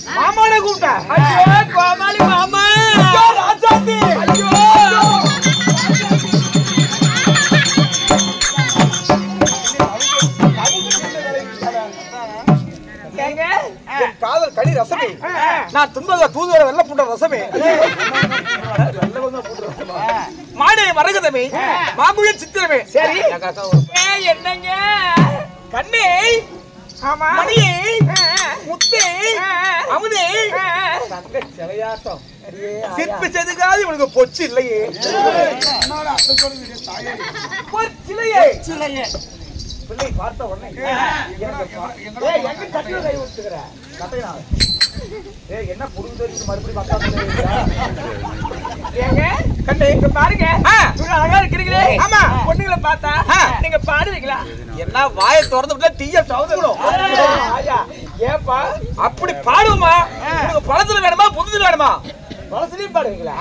மாமான கூப்பிட்ட கோமாளி மாமா ராஜாத்தி காதல் கனி ரசமே நான் துன்பத தூதுவர வெள்ள புண்ட ரசமே மாடே மரகதமே மாங்குழல் சித்திரமே சரி என்னங்க கண்ணே ஆமா மணியே முத்தே அமுதே தங்க சிலையாட்டம் சிற்பி செதுக்காது இவனுக்கு பொச்சு இல்லையே பொச்சிலையே சிலையே பிள்ளை பார்த்த உடனே எங்க கட்டில கை விட்டுக்கிற கட்டையா என்ன புடுங்க மறுபடியும் ஏங்க கண்ணே இங்க பாருங்க அழகா இருக்கிறீங்களே ஆமா பொண்ணுங்களை பார்த்தா நீங்க பாடுவீங்களா என்ன வாயை திறந்து விட்டா டீய சவுதுடும் ஏப்பா அப்படி பாடுவோமா உங்களுக்கு பழத்துல வேணுமா புதுசுல வேணுமா பழசுலயும் பாடுவீங்களா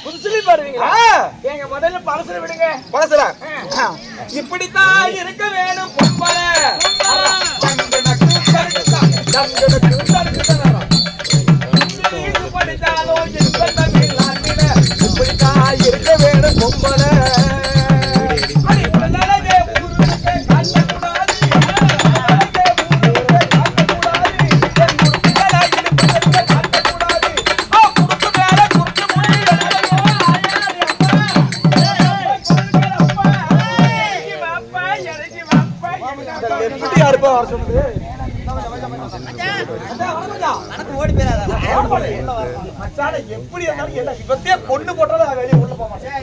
புதுசுலயும் பாடுவீங்களா ஏங்க முதல்ல பழசுல விடுங்க பழசுல இப்படித்தான் இருக்க வேணும் பொம்பள இப்படித்தான் இருக்க வேணும் பொம்பள எப்படி இருந்தாலும் பொண்ணு போட்டாலும் வெளியே உள்ள போக மாட்டேன்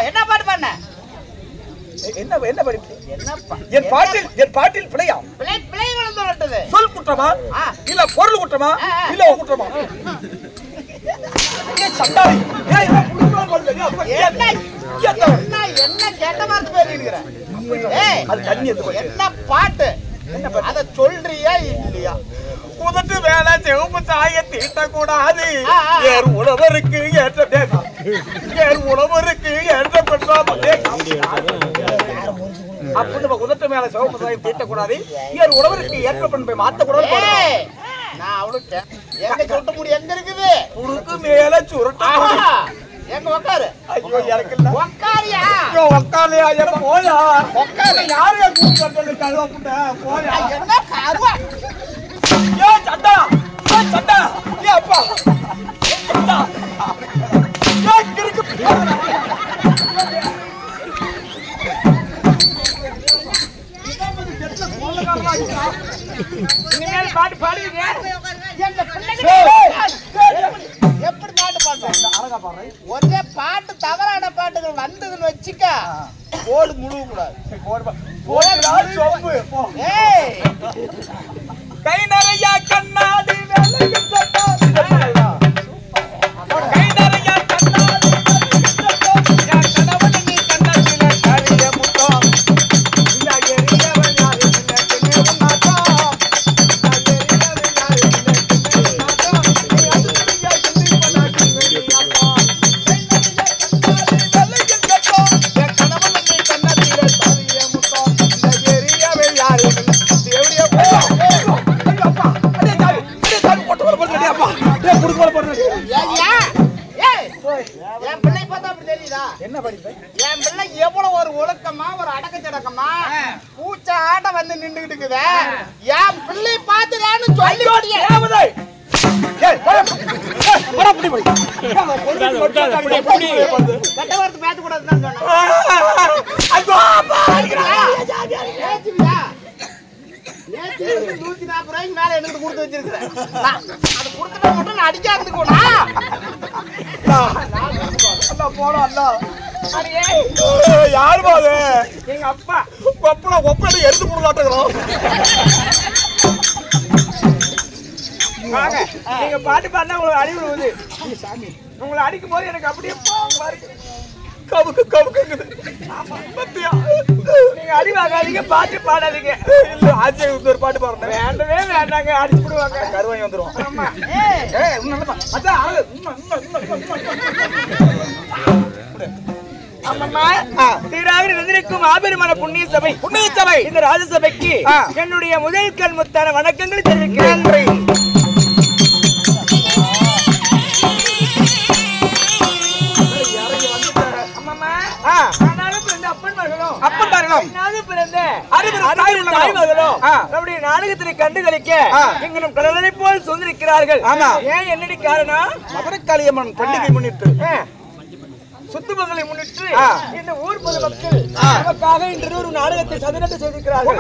என்ன பாட்டு பண்ண என்ன என்ன படிப்பு என் பாட்டில் பிழையா சொல் குற்றமா இல்ல பொருள் குற்றமா இல்ல குற்றமா என்ன கேட்ட மாதிரி பேர் என்ன பாட்டு அத சொல்றியா இல்லையா புதட்டு வேலை செவப்பு சாய தீட்டக்கூடாது ஏர் உழவருக்கு ஏற்ற பெற்றா அப்படின்னு உதட்டு மேல சிவப்பு சாயம் தீட்டக்கூடாது ஏர் உழவருக்கு ஏற்ற பண்பை மாத்தக்கூடாது நான் அவளுக்கு எங்க சுருட்ட முடி எங்க இருக்குது உனக்கு மேல சுருட்ட எங்க உட்காரு ஐயோ எனக்கு இல்ல உட்காரியா ஐயோ உட்காரியா என்ன போயா உட்காரு யாரையா கூப்பிட்டு சொல்லி கழுவ புட்ட போயா என்ன கருவா ஏ சட்டா ஏ அப்பா சட்டா ஏ கிறுக்கு இனிமேல் பாட்டு பாடுவீங்க எங்க பிள்ளைங்க எப்படி பாட்டு பாடுறேன் ஒரே பாட்டு தவறான பாட்டுகள் வந்ததுன்னு வச்சுக்க ஓடு முழுவ கூடாது கை நிறைய கண்ணாடி என்ன படிப்ப என் பிள்ளை எவ்வளவு ஒரு ஒழுக்கமா ஒரு அடக்கச்சடக்கமா பூச்ச ஆட்ட வந்து நின்றுகிட்டு இருக்குது என் பிள்ளை பார்த்துதான்னு சொல்லி பேச கூடாதுன்னு சொன்னேன் 140 ரூபாய்க்கு மேல எனக்கு கொடுத்து வச்சிருக்கிறேன் அது கொடுத்துட்டா மட்டும் நான் அடிக்காதுக்கு யாரு பாது எங்க அப்பா ஒப்பனை எடுத்து போடலாட்டுக்கிறோம் நீங்க பாட்டு பாடினா உங்களுக்கு அடி விழுவுது உங்களை அடிக்கும் போது எனக்கு அப்படியே கவுக்கு கவுக்குங்குது. பத்தியா? நீங்க அடி வாங்காதீங்க, பாட்டு பாடாதீங்க. இல்ல ஆச்சே ஒரு பாட்டு பாடுறேன். வேண்டவே வேண்டாங்க, அடிச்சு விடுவாங்க. கருவாய் வந்துரும். ஆமா. ஏய் உன்னப்பா. அதான் அம்மா தீராவிரி நந்தினிக்கும் ஆபெருமான புண்ணிய சபை இந்த ராஜசபைக்கு என்னுடைய முதல் கண் முத்தான வணக்கங்களை தெரிவிக்கிறேன். நாடகத்தினை கண்டுகளிக்க எங்களும் கடலை போல் சொந்திருக்கிறார்கள். ஏன் என்னடி காரணம்? மதுரக்காளியம்மன் பண்டிகை முன்னிட்டு சுத்துமங்களை முன்னிட்டு இந்த ஊர் பொதுமக்கள் நமக்காக இன்று ஒரு நாடகத்தை சதுரத்தை செய்திருக்கிறார்கள்.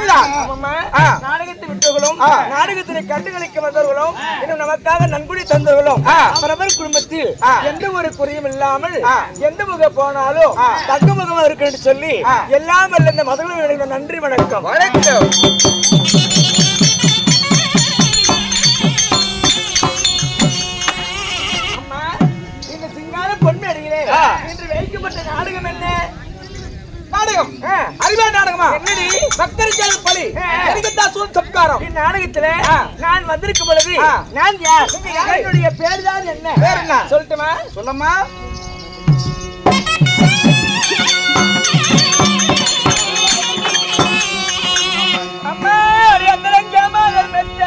நாடகத்தை விட்டவர்களும் நாடகத்தினை கண்டுகளிக்க வந்தவர்களும் இன்னும் நமக்காக நன்கொடை தந்தவர்களும் அவரவர் குடும்பத்தில் எந்த ஒரு குறையும் இல்லாமல் எந்த முகம் போனாலும் தக்க முகமா இருக்குன்னு சொல்லி எல்லாம் வல்ல இந்த மதுரை நன்றி வணக்கம். நாடகம் என்ன? நாடகம் அறிவா நாடகமா? என்னடி பக்தர்கள் பலி எரிகத்தா சூன் சப்காரம். இந்த நாடகத்துல நான் வந்திருக்கும் பொழுது நான் யார்? என்னுடைய பேர் தான் என்ன? பேர் என்ன சொல்லட்டுமா? சொல்லம்மா. அம்மா அந்தரங்கமாக மெத்த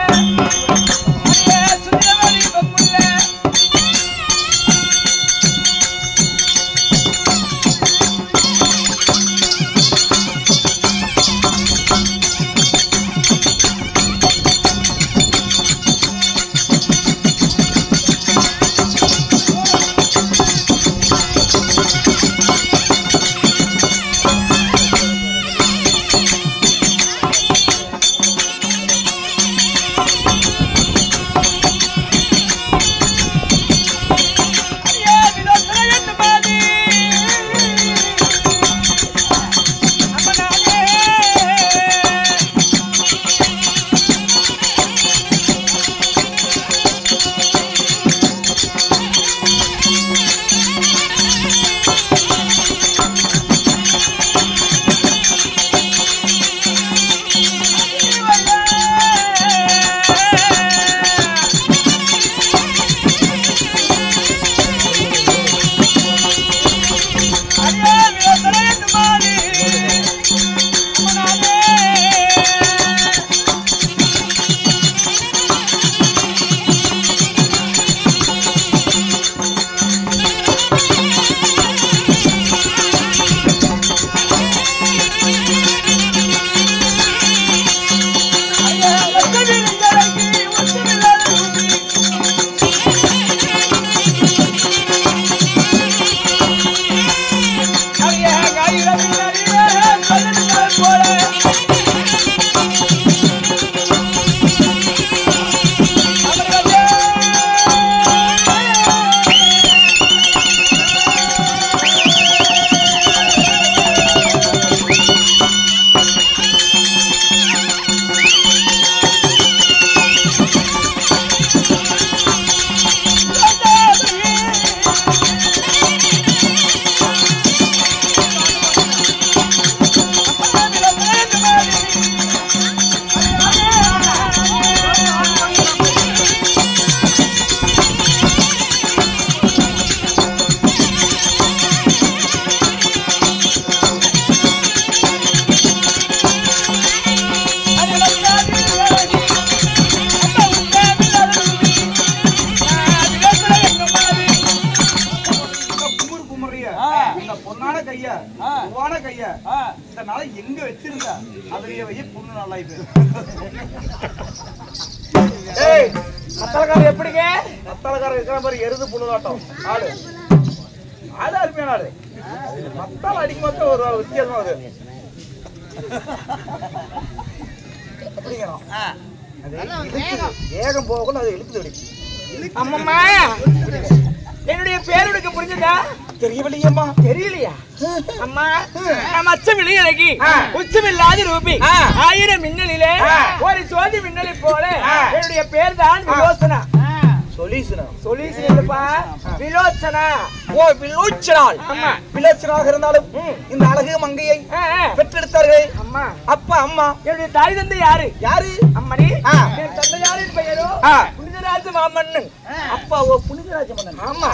சுந்தரவதி பப்புள்ள எங்க வச்சிருந்த அதுலயே வை பொண்ணு நல்லா இது. ஏய் மத்தலக்காரர் எப்படிங்க? மத்தலக்காரர் இருக்கிற மாதிரி எருது புண்ணுலாட்டம் ஆளு. ஆளு அருமையான ஆளு. மத்தால அடிக்கும் போது ஒரு வித்தியாசமா வருது. அப்படிங்கிறோம். வேகம் போகணும் அது இழுக்குது. அம்மம்மா என்னுடைய பேருடுக்கு புரிஞ்சுதா? தெரியவில்லையம்மா. தெரியலையா? அம்மா நம்ம அச்சமில்லை அழகி உச்சமில்லாத ரூபி ஆயிரம் மின்னலிலே ஒரு சோதி மின்னலை போல என்னுடைய பேர் தான் விமோசனா. சொல்லி சொல்யூஷன் இல்லப்பா, விலோச்சனா. ஓ, விலோச்சனால். ஆமா, விலோச்சனாக இருந்தாலும் இந்த அழகு மங்கையை பெற்றெடுத்தார்கள். அம்மா, அப்பா, அம்மா. என்னுடைய தாய் தந்தை யாரு? யாரு? அம்மணி. என் தந்தை யாரின் பெயரோ புனிதராஜ மாமன்னன். அப்பா ஓ புனிதராஜ மன்னன். ஆமா.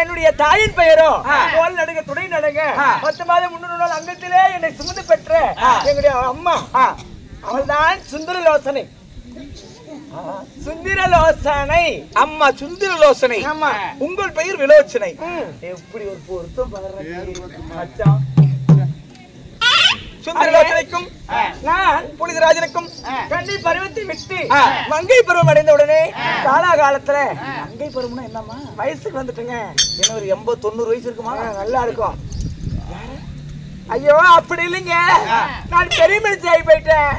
என்னுடைய தாயின் பெயரோ தோல் நடுங்க துணை நடுங்க 10 மாதம் 300 நாள் அங்கத்திலே என்னை சுமந்து பெற்ற எங்களுடைய அம்மா, அவள்தான் சுந்தரலோசனை. சுந்தரலோசனை. அம்மா சுந்தரலோசனை. ஆமா. உங்கள் பெயர் விலோச்சனை. எப்படி ஒரு பொருத்தம் பாருங்க. சுந்தரலோசனைக்கும் நான் புனிதராஜனுக்கும் கன்னி பருவத்தை விட்டு மங்கை பருவம் அடைந்த உடனே காலாகாலத்துல மங்கை பருவம்னா என்னம்மா? வயசுக்கு வந்துட்டுங்க. என்ன ஒரு 80-90 வயசு இருக்குமா? நல்லா இருக்கும். ஐயோ அப்படி இல்லைங்க, நான் பெரிய மனுஷன் ஆகி போயிட்டேன்.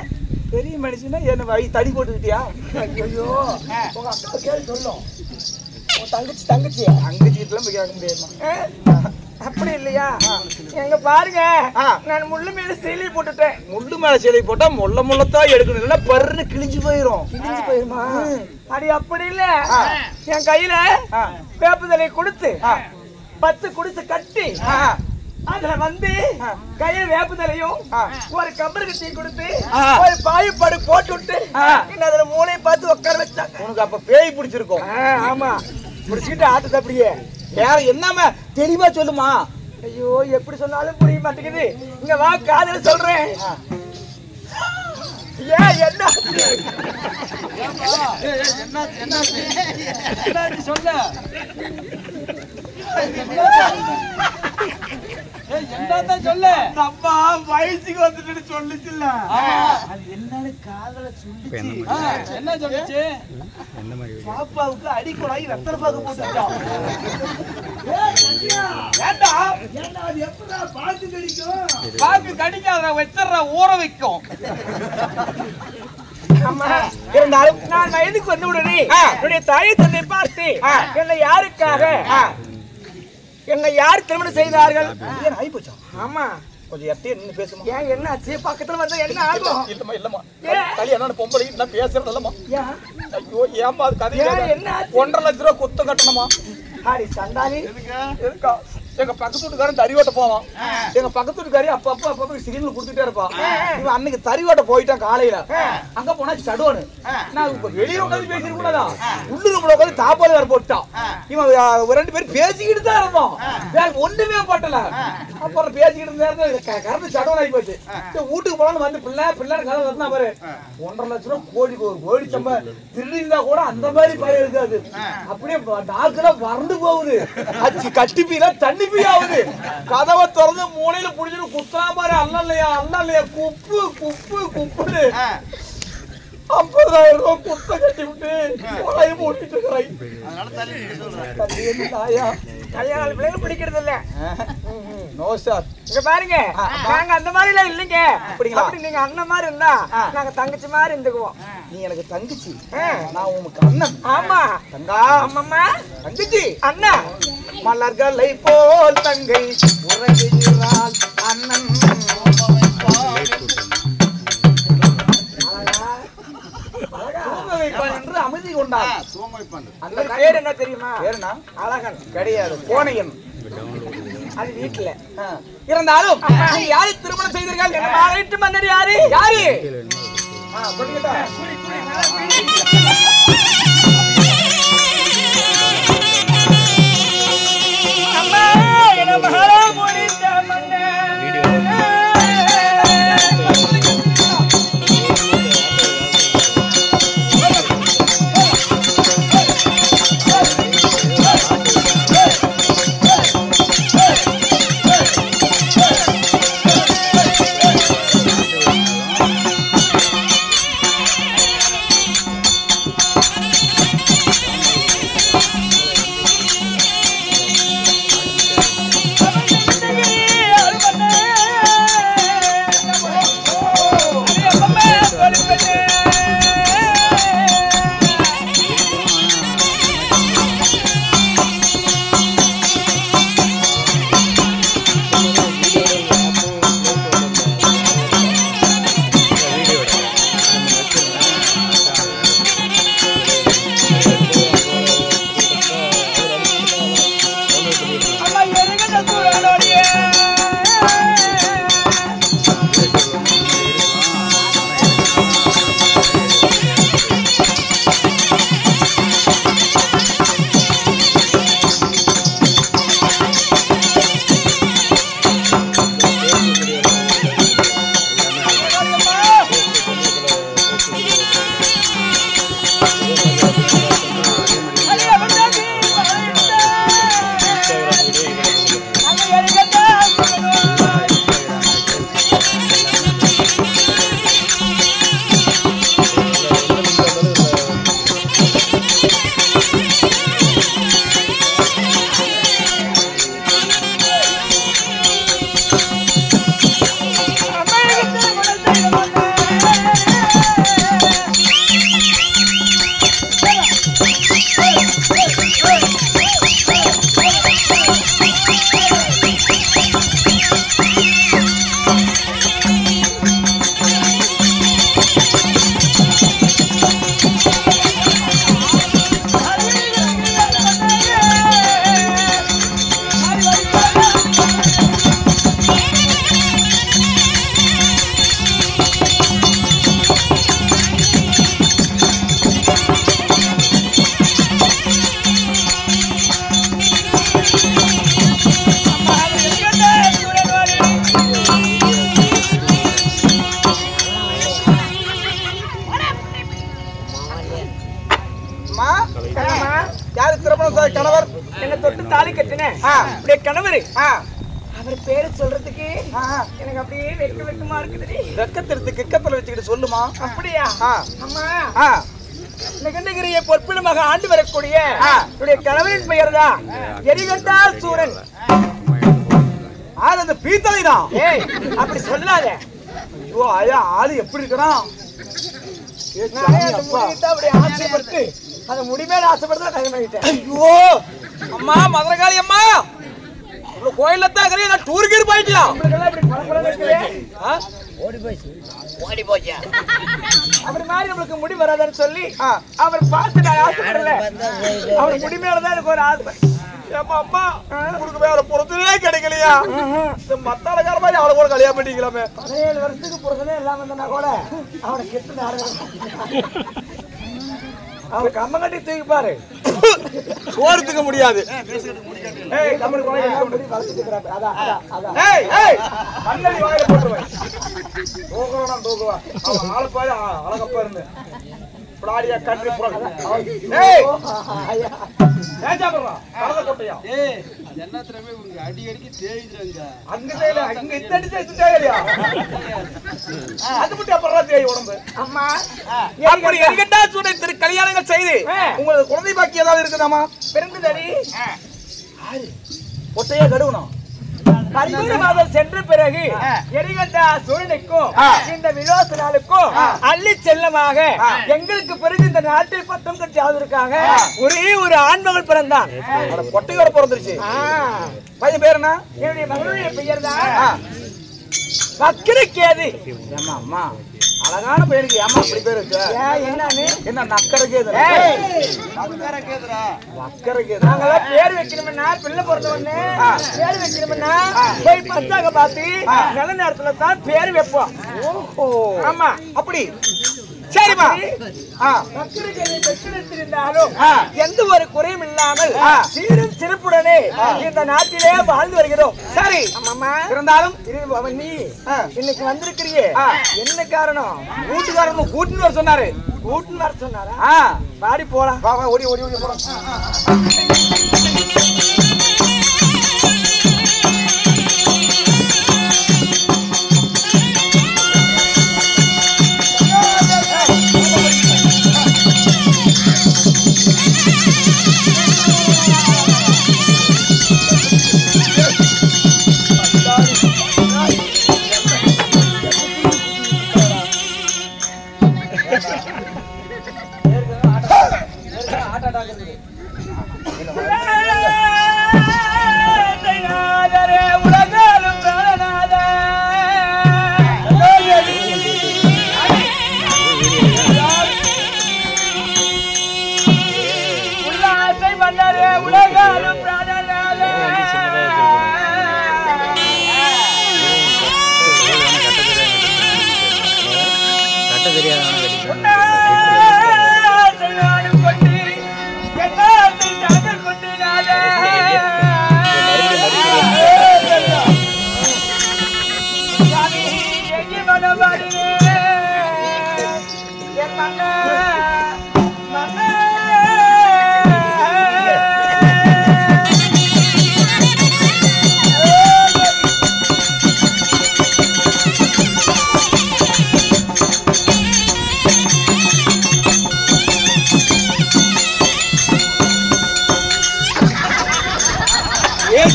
பெரிய மனுஷனா என்ன தடி போட்டுக்கிட்டியா? ஐயோ உங்க அக்கா கேள்வி சொல்லும். தங்கச்சி தங்கச்சி தங்கச்சிட்டுலாம் போய் கேட்க முடியாதுமா. அப்படி இல்லையா? எங்க பாருங்க, நான் முள்ளு மேல சேலை போட்டுட்டேன். முள்ளு மேல சேலை போட்டா முள்ளத்தான் எடுக்கணும், இல்ல பருன்னு கிழிஞ்சு போயிரும். கிழிஞ்சு போயிருமா? அது அப்படி இல்ல, என் கையில வேப்பதலை கொடுத்து 10 குடிசை கட்டி அதுல வந்து கையில வேப்பதலையும் ஒரு கம்பர் கட்டியும் கொடுத்து ஒரு பாயப்பாடு போட்டு விட்டு அதுல மூளையை பார்த்து உட்கார வச்சாங்க. உனக்கு அப்ப பேய் பிடிச்சிருக்கும். ஆமா, பிடிச்சிட்டு ஆட்டுது. அப்படியே வேற என்னமா தெளிவா சொல்லுமா? ஐயோ எப்படி சொன்னாலும் புரிய மாட்டேங்குது. இங்க வா, காதல சொல்றேன். என்ன சொல்ல என்னதான் சொல்ல? அப்பா வயசுக்கு வந்துட்டு சொல்லுச்சுல்ல, அது என்னன்னு காதல சொல்லுச்சு. என்ன சொல்லுச்சு? பாப்பாவுக்கு அடிக்கொடாய் ரத்தன பாக்கு போட்டுட்டான். அது எப்படா பாக்கு கடிக்கும்? பாக்கு கடிக்காத வச்சிடற, ஊற வைக்கும். இருந்தாலும் நான் வயதுக்கு வந்த உடனே என்னுடைய தாயை தந்தை பார்த்து என்னை யார் திருமணம் செய்தார்கள்? ஆமா, கொஞ்சம் எத்தையே நின்று பேசுமா? ஏன் என்ன ஆச்சு? பக்கத்துல வந்தா என்ன ஆகும்? இல்லம்மா இல்லம்மா, கல்யாணம் பொம்பளை நான் பேசுறது இல்லம்மா. ஐயோ ஏமா அது கதை என்ன? 1.5 லட்சம் ரூபாய் குத்தம் கட்டணுமா? ஹாரி சண்டாலி இருக்கா? எங்க பக்கத்து வீட்டுக்காரன் தறிவோட்ட போவான். எங்க பக்கத்து வீட்டுக்காரி அப்பப்ப சிலிண்டர் கொடுத்துட்டே இருப்பான். இவன் அன்னைக்கு தறிவோட்ட போயிட்டான் காலையில. அங்க போனா சடுவானு. நான் வெளியே உட்காந்து பேசிட்டு கூடாதான், உள்ளூர் உட்காந்து தாப்பால் வேற போட்டான். இவன் 2 பேரும் பேசிக்கிட்டு தான் இருந்தோம், வேற ஒண்ணுமே பட்டல. அப்புறம் பேசிக்கிட்டு இருந்தா கறந்து சடுவன் ஆகி போச்சு. வீட்டுக்கு போனாலும் வந்து பிள்ளை கதை வந்தா பாரு, 1.5 லட்சம் ரூபாய் கோடி ஒரு கோடி சம்பா திருடிந்தா கூட அந்த மாதிரி பயம் இருக்காது. அப்படியே நாக்குலாம் வறண்டு போகுது, கட்டிப்பீல தண்ணி ஆகுது. கதவை திறந்து மூலையில புடிச்சிட்டு குத்தா பாரு, அல்ல குப்பு குப்பு குப்புன்னு 50,000 ரூபாய் குத்த கட்டி விட்டு மூடிட்டு இருக்கிறாய். கல்யாணம் பிள்ளைங்க பிடிக்கிறது இல்ல. நோ சார், இங்க பாருங்க, நாங்க அந்த மாதிரி எல்லாம் இல்லைங்க. அப்படி நீங்க அண்ணன் மாதிரி இருந்தா நாங்க தங்கச்சி மாதிரி இருந்துக்குவோம். நீ எனக்கு தங்கச்சி, நான் உனக்கு அண்ணன். ஆமா தங்கா. ஆமாம்மா தங்கச்சி அண்ணா. மலர்களை போல் தங்கை உறங்குகிறாள் அண்ணன். என்று அமைதி கொண்டார். அந்த பேர் என்ன தெரியுமா? பேருனா அழகன் கிடையாது, கோணையன். அது வீட்டுல இருந்தாலும் யாரை திருமணம் செய்தீர்கள்? என்ன மன்னர் யாரு? யாரு? அம்மா யாரு திருமணம் கணவர் என்ன தொட்டு தாலி கட்டினேன் அப்படியே கணவர் அவர் பேரு சொல்றதுக்கு எனக்கு அப்படியே வெக்கமா இருக்குது. வெக்கத்திற்கு கிக்கத்துல வச்சுக்கிட்டு சொல்லுமா. அப்படியா அம்மா நெகண்டகிரிய பொற்பிடமாக ஆண்டு வரக்கூடிய கணவரின் பெயர் தான் எரிகண்டா சூரன். அந்த பீத்தலை தான். ஏய் அப்படி சொல்லாத. ஐயோ ஐயா ஆளு எப்படி இருக்கிறான். அப்படி ஆசைப்பட்டு அந்த முடிமேல ஆசைப்பட்டு கல்யாணம் பண்ணிட்டேன். ஐயோ அம்மா மதுரகாளி அம்மா கோயில தான் நான் டூருக்கு போயிட்டியா. ஓடி போச்சு அப்படி மாதிரி நம்மளுக்கு முடி வராதுன்னு சொல்லி அவர் பார்த்து நான் ஆசைப்படல. அவர் முடி மேலதான் எனக்கு ஒரு ஆசை. அம்மா உங்களுக்கு வேற பொறுத்தவே கிடைக்கலையா. மத்தாளக்கார மாதிரி அவளை கூட கல்யாணம் பண்ணிக்கலாமே. 17 வருஷத்துக்கு பொறுத்தனே எல்லாம் வந்தா கூட அவனை கெட்டு நாடகம் அவன் கம்ம கட்டி தூக்கி பாரு சோறுத்துக்க முடியாது. அழகப்பா இருந்து கல்யாணங்கள் செய்து உங்களுக்கு குழந்தை பாக்கி ஏதாவது இருக்குதாமா. பிறந்ததடி ஒட்டையா கடுவணும். 13 மாதம் சென்ற பிறகு எரிகண்டா சூழனுக்கும் இந்த விலாச நாளுக்கும் அள்ளி செல்லமாக எங்களுக்கு பிறகு இந்த நாட்டில் பட்டம் கட்டியாவதற்காக ஒரே ஒரு ஆண்மகள் பிறந்தான். பொட்டையோட பிறந்துருச்சு. பையன் பேர் என்ன? என்னுடைய மகனுடைய பெயர் தான் வக்கரகேது. அம்மா அழகான பையனுக்கு ஏமா அப்படி பேர் வச்ச? என்னன்னு என்ன நக்கரகேது? நாங்கெல்லாம் பேர் வைக்கணும்னா பிள்ளை பிறந்த உடனே பேர் வைக்கணும்னா போய் பச்சாக பார்த்து நல்ல நேரத்துல தான் பேர் வைப்போம். ஆமா அப்படி சரிமா. இருந்தாலும் எந்த ஒரு குறையும் இல்லாமல் சீரும் சிறப்புடனே இந்த நாட்டிலே வாழ்ந்து வருகிறோம். சரி ஆமாமா இருந்தாலும் நீ இன்னைக்கு வந்திருக்கிறியே என்ன காரணம்? கூட்டுக்காரன் கூட்டுன்னு வர சொன்னாரு. கூட்டுன்னு வர சொன்னாரா? பாடி போலாம். ஓடி ஓடி ஓடி போலாம்.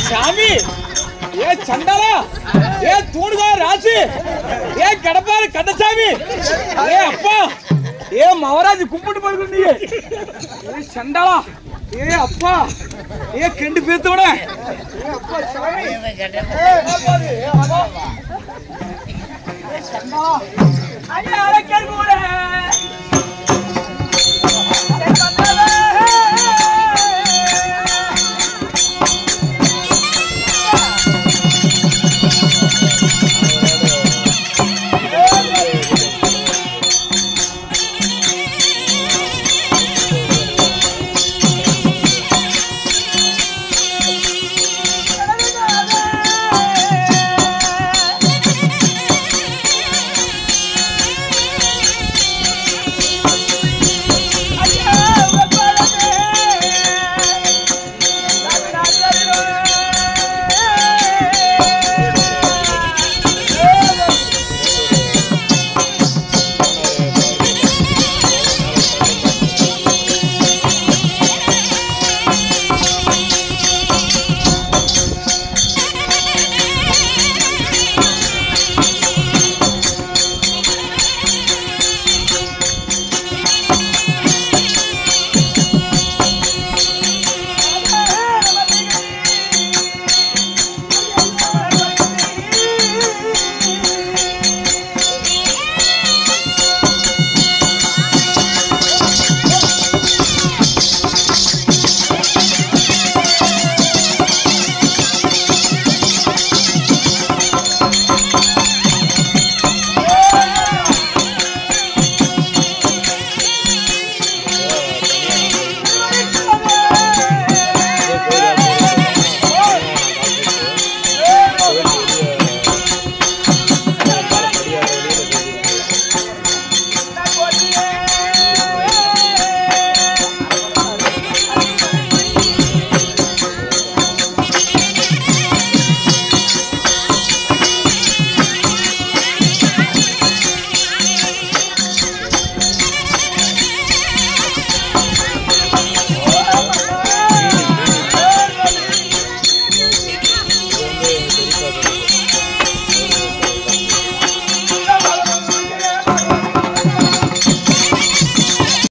சாமி ஏ சண்டாலா ஏ தூணுகா ராசி ஏ கடப்பாரு கந்தசாமி ஏ அப்பா ஏ மவராஜ் கும்பிட்டு போயிருக்கு நீ ஏ சண்டாலா ஏ அப்பா ஏ கெண்டு பேத்தோட ஏ அப்பா சாமி ஏ அப்பாடி ஏ அப்பா ஏ சண்டாலா ஐயா அலக்கர் கூட